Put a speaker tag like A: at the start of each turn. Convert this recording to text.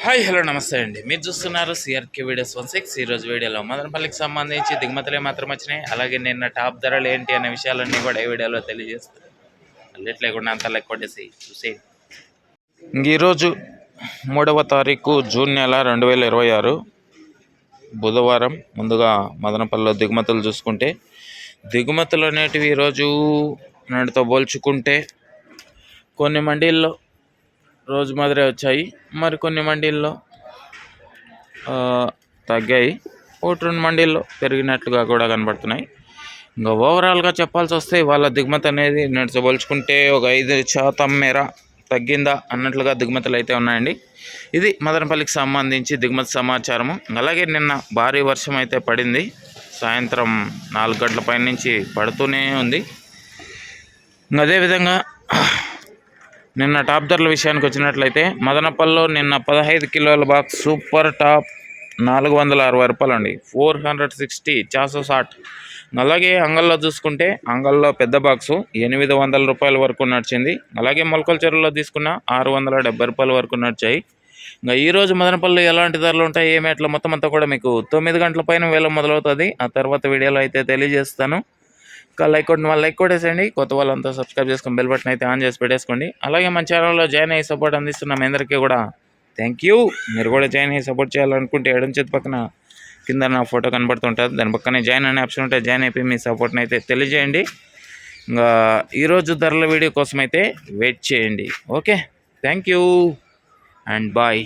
A: Hi hello నమస్తే అండి. మీరు చూస్తున్నారు సిఆర్కే వీడియోస్ 16. ఈరోజు వీడియోలో మదనపల్లికి సంబంధించి దిగుమతులే మాత్రం వచ్చినాయి. అలాగే నిన్న టాప్ ధరలు ఏంటి అనే విషయాలన్నీ కూడా ఈ వీడియోలో తెలియజేస్తాను. లేట్ లేకుండా అంతా లెక్క కొట్టేసి చూసేయండి. ఈరోజు 3వ తారీఖు జూన్ నెల 2026 బుధవారం. ముందుగా మదనపల్లిలో దిగుమతులు చూసుకుంటే దిగుమతులు అనేటివి ఈరోజు నాటితో పోల్చుకుంటే కొన్ని మండీల్లో రోజు మాదిరే వచ్చాయి, మరికొన్ని మండీల్లో తగ్గాయి, ఒకటి రెండు మండీల్లో పెరిగినట్లుగా కూడా కనబడుతున్నాయి. ఇంకా ఓవరాల్గా చెప్పాల్సి వస్తే వాళ్ళ దిగుమతి అనేది పోల్చుకుంటే ఒక 5% మేర తగ్గిందా అన్నట్లుగా దిగుమతులు అయితే ఉన్నాయండి. ఇది మదనపల్లికి సంబంధించి దిగుమతి సమాచారము. అలాగే నిన్న భారీ వర్షం అయితే పడింది, సాయంత్రం 4 గంటల పైన నుంచి పడుతూనే ఉంది. అదేవిధంగా నిన్న టాప్ ధరల విషయానికి వచ్చినట్లయితే మదనపల్లిలో నిన్న 15 కిలోల బాక్స్ సూపర్ టాప్ 460 రూపాయలు అండి, 460 460. అలాగే అంగల్లో చూసుకుంటే అంగల్లో పెద్ద బాక్సు 800 రూపాయల వరకు నడిచింది. అలాగే మొలకల చెరువులో తీసుకున్న 670 రూపాయల వరకు నడిచాయి. ఇంకా ఈరోజు మదనపల్లి ఎలాంటి ధరలు ఉంటాయి ఏమి అట్లా మొత్తం అంతా కూడా మీకు 9 గంటల పైన వేల మొదలవుతుంది. ఆ తర్వాత వీడియోలో అయితే తెలియజేస్తాను. ఇంకా లైక్ కొట్టేసేయండి. కొత్త వాళ్ళంతా సబ్స్క్రైబ్ చేసుకొని బెల్ బటన్ అయితే ఆన్ చేసి పెట్టేసుకోండి. అలాగే మన ఛానల్లో జాయిన్ అయ్యి సపోర్ట్ అందిస్తున్న మీ అందరికీ కూడా థ్యాంక్ యూ. మీరు కూడా జాయిన్ అయ్యి సపోర్ట్ చేయాలనుకుంటే ఎడమ చేతి పక్కన కింద నా ఫోటో కనబడుతుంటుంది, దాని పక్కనే జాయిన్ అనే ఆప్షన్ ఉంటే జాయిన్ అయిపోయి మీ సపోర్ట్ని అయితే తెలియజేయండి. ఇంకా ఈరోజు ధరల వీడియో కోసం అయితే వెయిట్ చేయండి. Okay, thank you and bye.